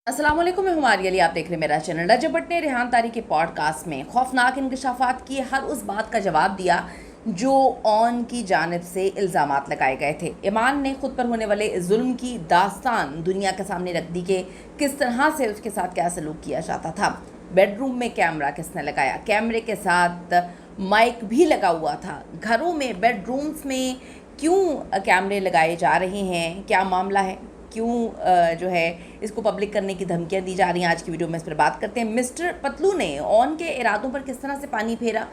अस्सलाम वालेकुम, मैं हुमारी अली। आप देख रहे हैं मेरा चैनल। रजब भट्ट ने रेहान तारी के पॉडकास्ट में खौफनाक इंकशाफात किए, हर उस बात का जवाब दिया जो ऑन की जानिब से इल्ज़ामात लगाए गए थे। ईमान ने खुद पर होने वाले जुल्म की दास्तान दुनिया के सामने रख दी कि किस तरह से उसके साथ क्या सलूक किया जाता था। बेडरूम में कैमरा किसने लगाया, कैमरे के साथ माइक भी लगा हुआ था। घरों में, बेडरूम्स में क्यों कैमरे लगाए जा रहे हैं, क्या मामला है, क्यों जो है इसको पब्लिक करने की धमकियां दी जा रही हैं। आज की वीडियो में इस पर बात करते हैं। मिस्टर पतलू ने ऑन के इरादों पर किस तरह से पानी फेरा,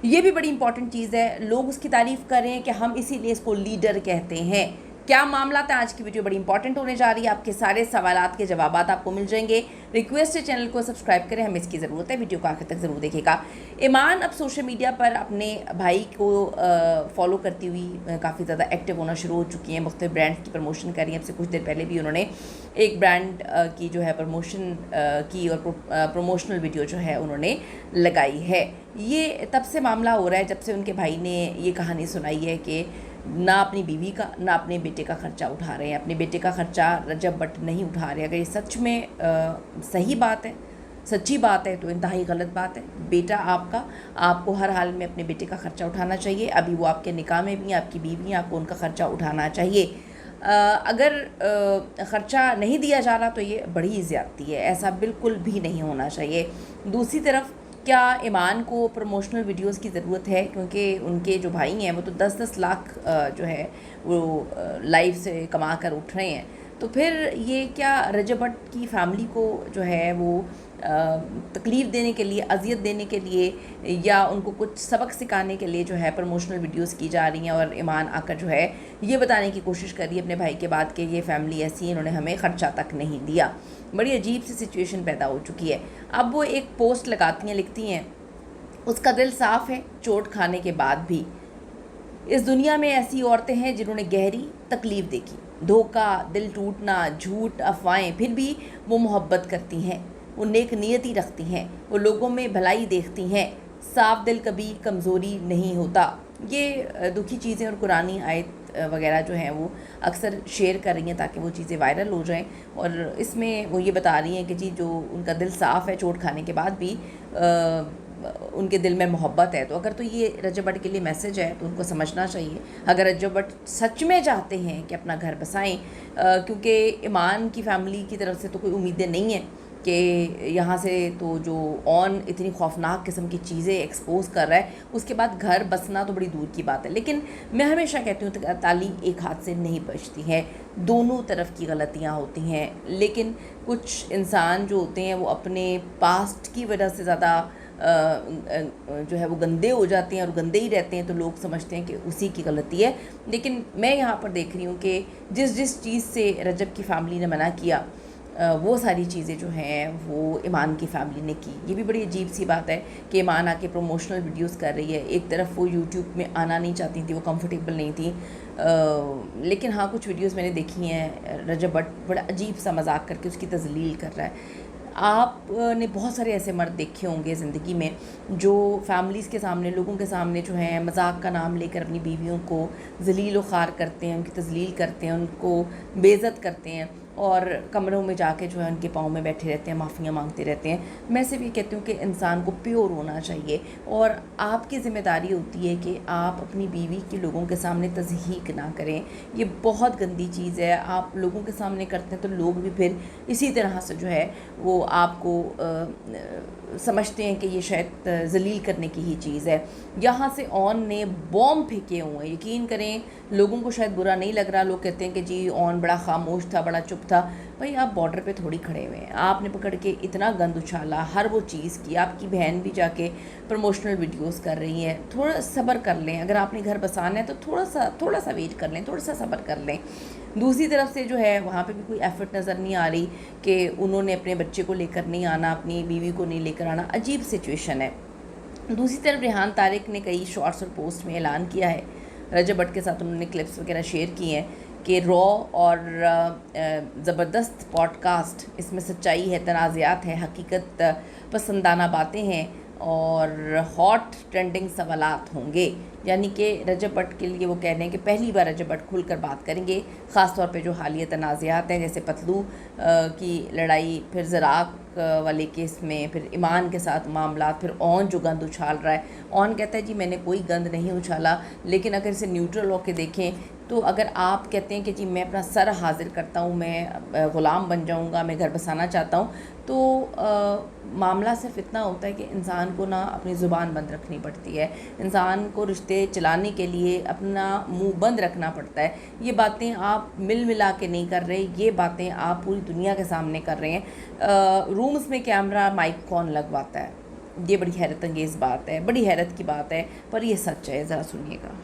ये भी बड़ी इंपॉर्टेंट चीज़ है। लोग उसकी तारीफ़ कर रहे हैं कि हम इसीलिए इसको लीडर कहते हैं। क्या मामला था, आज की वीडियो बड़ी इंपॉर्टेंट होने जा रही है। आपके सारे सवालात के जवाब आपको मिल जाएंगे। रिक्वेस्ट है चैनल को सब्सक्राइब करें, हमें इसकी ज़रूरत है। वीडियो को आखिर तक ज़रूर देखिएगा। ईमान अब सोशल मीडिया पर अपने भाई को फॉलो करती हुई काफ़ी ज़्यादा एक्टिव होना शुरू हो चुकी हैं। मुख्तलिफ ब्रांड्स की प्रमोशन कर रही हैं। अब से कुछ देर पहले भी उन्होंने एक ब्रांड की जो है प्रमोशन की और प्रमोशनल वीडियो जो है उन्होंने लगाई है। ये तब से मामला हो रहा है जब से उनके भाई ने ये कहानी सुनाई है कि ना अपनी बीवी का ना अपने बेटे का ख़र्चा उठा रहे हैं। अपने बेटे का ख़र्चा रजब भट्ट नहीं उठा रहे। अगर ये सच में सही बात है, सच्ची बात है, तो इंतहाई गलत बात है। बेटा आपका, आपको हर हाल में अपने बेटे का ख़र्चा उठाना चाहिए। अभी वो आपके निकाह में भी हैं, आपकी बीवी हैं, आपको उनका ख़र्चा उठाना चाहिए। अगर ख़र्चा नहीं दिया जा रहा तो ये बड़ी ज़्यादती है, ऐसा बिल्कुल भी नहीं होना चाहिए। दूसरी तरफ क्या ईमान को प्रमोशनल वीडियोस की ज़रूरत है, क्योंकि उनके जो भाई हैं वो तो 10-10 लाख जो है वो लाइव से कमा कर उठ रहे हैं। तो फिर ये क्या रजब भट्ट की फ़ैमिली को जो है वो तकलीफ़ देने के लिए, अज़ियत देने के लिए या उनको कुछ सबक सिखाने के लिए जो है प्रमोशनल वीडियोस की जा रही हैं। और ईमान आकर जो है ये बताने की कोशिश कर रही है अपने भाई के बाद कि ये फ़ैमिली ऐसी है, इन्होंने हमें ख़र्चा तक नहीं दिया। बड़ी अजीब सी सिचुएशन पैदा हो चुकी है। अब वो एक पोस्ट लगाती हैं, लिखती हैं, उसका दिल साफ़ है चोट खाने के बाद भी। इस दुनिया में ऐसी औरतें हैं जिन्होंने गहरी तकलीफ़ देखी, धोखा, दिल टूटना, झूठ, अफवाहें, फिर भी वो मोहब्बत करती हैं, वो नेक नियति रखती हैं, वो लोगों में भलाई देखती हैं। साफ दिल कभी कमज़ोरी नहीं होता। ये दुखी चीज़ें और कुरानी आयत वगैरह जो हैं वो अक्सर शेयर कर रही हैं ताकि वो चीज़ें वायरल हो जाएं। और इसमें वो ये बता रही हैं कि जी जो उनका दिल साफ़ है चोट खाने के बाद भी उनके दिल में मोहब्बत है। तो अगर तो ये रजब भट्ट के लिए मैसेज है तो उनको समझना चाहिए। अगर रजब भट्ट सच में चाहते हैं कि अपना घर बसाएं, क्योंकि ईमान की फ़ैमिली की तरफ से तो कोई उम्मीदें नहीं हैं कि यहाँ से तो जो ऑन इतनी खौफनाक किस्म की चीज़ें एक्सपोज कर रहा है उसके बाद घर बसना तो बड़ी दूर की बात है। लेकिन मैं हमेशा कहती हूँ ताली एक हाथ से नहीं बचती है, दोनों तरफ की गलतियाँ होती हैं। लेकिन कुछ इंसान जो होते हैं वो अपने पास्ट की वजह से ज़्यादा जो है वो गंदे हो जाते हैं और गंदे ही रहते हैं, तो लोग समझते हैं कि उसी की गलती है। लेकिन मैं यहाँ पर देख रही हूँ कि जिस जिस चीज़ से रजब की फ़ैमिली ने मना किया वो सारी चीज़ें जो हैं वो ईमान की फ़ैमिली ने की। ये भी बड़ी अजीब सी बात है कि ईमान आके प्रमोशनल वीडियोस कर रही है। एक तरफ वो यूट्यूब में आना नहीं चाहती थी, वो कंफर्टेबल नहीं थी, लेकिन हाँ कुछ वीडियोस मैंने देखी हैं, रजब भट्ट बड़ा अजीब सा मजाक करके उसकी तज़लील कर रहा है। आपने बहुत सारे ऐसे मर्द देखे होंगे ज़िंदगी में जो फैमिलीज़ के सामने, लोगों के सामने जो है मजाक का नाम लेकर अपनी बीवियों को ज़लील व ख़ार करते हैं, उनकी तज़लील करते हैं, उनको बेइज़्ज़त करते हैं और कमरों में जाके जो है उनके पाँव में बैठे रहते हैं, माफ़ियाँ मांगते रहते हैं। मैं सिर्फ ये कहती हूँ कि इंसान को प्योर होना चाहिए और आपकी ज़िम्मेदारी होती है कि आप अपनी बीवी के लोगों के सामने तज़हीक ना करें। ये बहुत गंदी चीज़ है। आप लोगों के सामने करते हैं तो लोग भी फिर इसी तरह से जो है वो आपको समझते हैं कि ये शायद ज़लील करने की ही चीज़ है। यहाँ से ऑन ने बॉम्ब फेंके हुए हैं। यकीन करें लोगों को शायद बुरा नहीं लग रहा, लोग कहते हैं कि जी ऑन बड़ा खामोश था, बड़ा चुप था। भाई आप बॉर्डर पे थोड़ी खड़े हुए हैं, आपने पकड़ के इतना गंद उछाला, हर वो चीज़ की। आपकी बहन भी जाके प्रमोशनल वीडियोस कर रही है। थोड़ा सब्र कर लें, अगर आपने घर बसाना है तो थोड़ा सा वेट कर लें, थोड़ा सा सब्र कर लें। दूसरी तरफ से जो है वहाँ पे भी कोई एफ़र्ट नज़र नहीं आ रही कि उन्होंने अपने बच्चे को लेकर नहीं आना, अपनी बीवी को नहीं लेकर आना। अजीब सिचुएशन है। दूसरी तरफ रेहान तारिक ने कई शॉर्ट्स और पोस्ट में ऐलान किया है, रजब भट्ट के साथ उन्होंने क्लिप्स वगैरह शेयर किए हैं कि रॉ और ज़बरदस्त पॉडकास्ट, इसमें सच्चाई है, तनाज़ात है, हकीकत पसंदाना बातें हैं और हॉट ट्रेंडिंग सवालात होंगे। यानी कि रजब भट्ट के लिए वो कह रहे हैं कि पहली बार रजब भट्ट खुलकर बात करेंगे, ख़ास तौर पे जो हालिया तनाज़ात हैं, जैसे पतलू की लड़ाई, फिर ज़राक वाले केस में, फिर ईमान के साथ मामला, फिर ओन जो गंद उछाल रहा है। ओन कहता है जी मैंने कोई गंद नहीं उछाला, लेकिन अगर इसे न्यूट्रल होकर देखें तो अगर आप कहते हैं कि जी मैं अपना सर हाजिर करता हूँ, मैं ग़ुलाम बन जाऊँगा, मैं घर बसाना चाहता हूँ, तो मामला सिर्फ इतना होता है कि इंसान को ना अपनी ज़ुबान बंद रखनी पड़ती है, इंसान को रिश्ते चलाने के लिए अपना मुंह बंद रखना पड़ता है। ये बातें आप मिल मिला के नहीं कर रहे, ये बातें आप पूरी दुनिया के सामने कर रहे हैं। रूम्स में कैमरा माइक कौन लगवाता है? ये बड़ी हैरत अंगेज़ बात है, बड़ी हैरत की बात है, पर ये सच है। ज़रा सुनिएगा।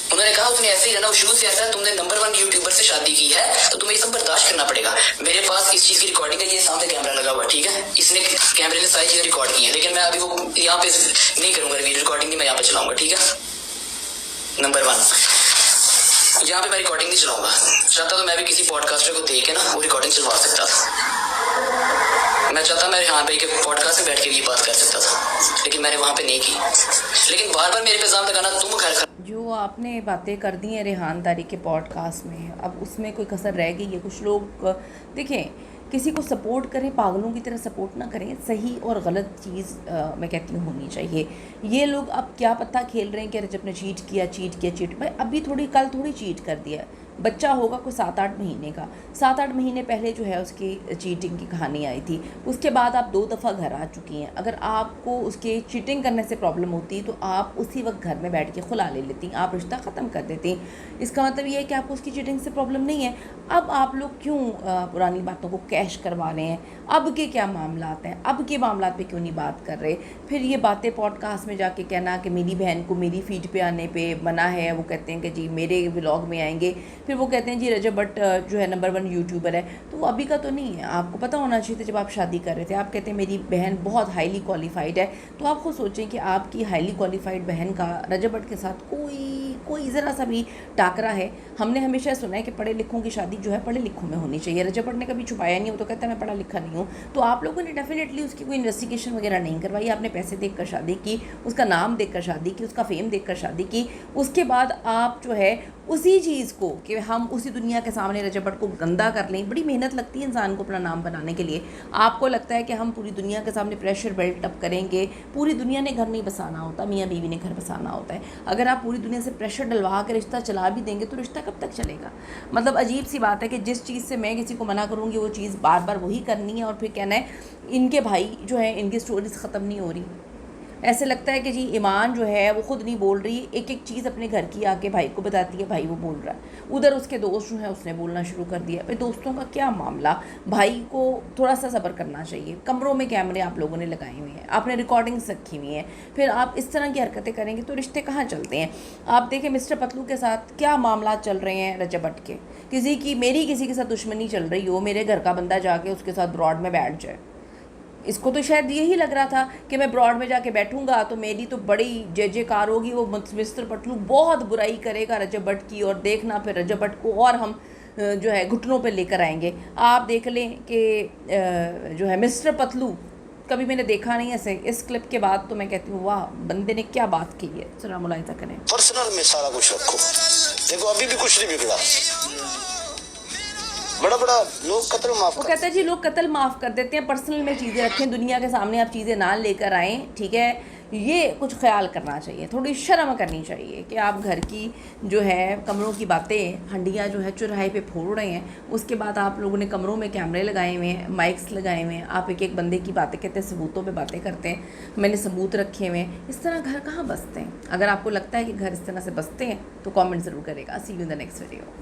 उन्होंने कहा उसने ऐसे ही रहना, शुरू से ऐसा है, तुमने नंबर 1 यूट्यूबर से शादी की है तो तुम्हें ये सब बर्दाश्त करना पड़ेगा। मेरे पास इस चीज की रिकॉर्डिंग है, ये सामने कैमरा लगा हुआ, ठीक है, इसने कैमरे ने सारी चीजें रिकॉर्ड की है, लेकिन मैं अभी वो यहाँ पे नहीं करूंगा, रिकॉर्डिंग नहीं मैं यहाँ पे चलाऊंगा, ठीक है। नंबर 1, यहाँ पे मैं रिकॉर्डिंग नहीं चलाऊंगा। चाहता तो मैं भी किसी पॉडकास्टर को देख के ना वो रिकॉर्डिंग चलवा सकता था। मैं चाहता मैं यहाँ पे पॉडकास्ट में बैठ के भी ये बात कर सकता था, लेकिन मैंने वहाँ पे नहीं की। लेकिन बार बार मेरे पे इल्जाम लगाना, तुम घर जो आपने बातें कर दी हैं रेहान तारी के पॉडकास्ट में, अब उसमें कोई कसर रह गई है? कुछ लोग देखें, किसी को सपोर्ट करें, पागलों की तरह सपोर्ट ना करें। सही और गलत चीज़ मैं कहती हूँ होनी चाहिए। ये लोग अब क्या पता खेल रहे हैं कि रजब ने चीट भाई अभी कल थोड़ी चीट कर दिया। बच्चा होगा कोई 7-8 महीने का, 7-8 महीने पहले जो है उसकी चीटिंग की कहानी आई थी, उसके बाद आप 2 दफ़ा घर आ चुकी हैं। अगर आपको उसके चीटिंग करने से प्रॉब्लम होती तो आप उसी वक्त घर में बैठ के खुला ले लेती, आप रिश्ता ख़त्म कर देती। इसका मतलब ये है कि आपको उसकी चीटिंग से प्रॉब्लम नहीं है। अब आप लोग क्यों पुरानी बातों को कैश करवा रहे हैं? अब के क्या मामला हैं, अब के मामला पे क्यों नहीं बात कर रहे? फिर ये बातें पॉडकास्ट में जाके कहना कि मेरी बहन को मेरी फीड पे आने पे मना है, वो कहते हैं कि जी मेरे व्लॉग में आएंगे। फिर वो कहते हैं जी रजब भट्ट जो है नंबर 1 यूट्यूबर है, तो वो अभी का तो नहीं है। आपको पता होना चाहिए था जब आप शादी कर रहे थे। आप कहते हैं मेरी बहन बहुत हाईली क्वालिफाइड है, तो आप खुद सोचें कि आपकी हाईली क्वालिफाइड बहन का रजब भट्ट के साथ कोई ज़रा सा भी टाकरा है। हमने हमेशा सुना है कि पढ़े लिखों की शादी जो है पढ़े लिखों में होनी चाहिए। रजब भट्ट ने कभी छुपाया नहीं, वो तो कहता है मैं पढ़ा लिखा नहीं हूँ। तो आप लोगों ने डेफिनेटली उसकी कोई इन्वेस्टिगेशन वगैरह नहीं करवाई। आपने पैसे देख कर शादी की, उसका नाम देख कर शादी की, उसका फेम देख कर शादी की। उसके बाद आप जो है उसी चीज़ को कि हम उसी दुनिया के सामने रजब भट्ट को गंदा कर लें। बड़ी मेहनत लगती है इंसान को अपना नाम बनाने के लिए। आपको लगता है कि हम पूरी दुनिया के सामने प्रेशर बिल्ट अप करेंगे। पूरी दुनिया ने घर नहीं बसाना होता, मियाँ बीवी ने घर बसाना होता है। अगर आप पूरी दुनिया से प्रेशर डलवा के रिश्ता चला भी देंगे तो रिश्ता कब तक चलेगा? मतलब अजीब सी बात है कि जिस चीज़ से मैं किसी को मना करूँगी वो चीज़ बार बार वही करनी है, और फिर कहना है इनके भाई जो है इनकी स्टोरीज ख़त्म नहीं हो रही। ऐसे लगता है कि जी ईमान जो है वो खुद नहीं बोल रही, एक एक चीज़ अपने घर की आके भाई को बताती है, भाई वो बोल रहा है। उधर उसके दोस्त जो है उसने बोलना शुरू कर दिया। भाई दोस्तों का क्या मामला? भाई को थोड़ा सा सब्र करना चाहिए। कमरों में कैमरे आप लोगों ने लगाए हुए हैं, आपने रिकॉर्डिंग्स रखी हुई हैं, फिर आप इस तरह की हरकतें करेंगे तो रिश्ते कहाँ चलते हैं? आप देखें मिस्टर पतलू के साथ क्या मामला चल रहे हैं रजब भट्ट के। मेरी किसी के साथ दुश्मनी चल रही हो, मेरे घर का बंदा जाके उसके साथ ब्रॉड में बैठ जाए। इसको तो शायद यही लग रहा था कि मैं ब्रॉड में जाके बैठूंगा तो मेरी तो बड़ी जयकार होगी, वो मिस्टर पतलू बहुत बुराई करेगा रजब भट्ट की, और देखना फिर रजब भट्ट को और हम जो है घुटनों पे लेकर आएंगे। आप देख लें कि जो है मिस्टर पतलू कभी मैंने देखा नहीं ऐसे। इस क्लिप के बाद तो मैं कहती हूँ वाह, बंदे ने क्या बात की है। जरा मुलाहिजा करें। पर्सनल में सारा कुछ रखो, देखो अभी भी कुछ नहीं बिगड़ा। बड़ा लोग कत्ल माफ, वो कहता है जी लोग कत्ल माफ़ कर देते हैं, पर्सनल में चीज़ें रखें, दुनिया के सामने आप चीज़ें ना लेकर आएँ, ठीक है। ये कुछ ख्याल करना चाहिए, थोड़ी शर्म करनी चाहिए कि आप घर की जो है कमरों की बातें, हंडियाँ जो है चौराहे पे फोड़ रहे हैं। उसके बाद आप लोगों ने कमरों में कैमरे लगाए हुए हैं, माइक्स लगाए हुए हैं, आप एक एक बंदे की बातें कहते हैं, सबूतों पे बातें करते हैं, मैंने सबूत रखे हुए हैं। इस तरह घर कहाँ बसते हैं? अगर आपको लगता है कि घर इस तरह से बसते हैं तो कॉमेंट ज़रूर करेगा। See you in the next video.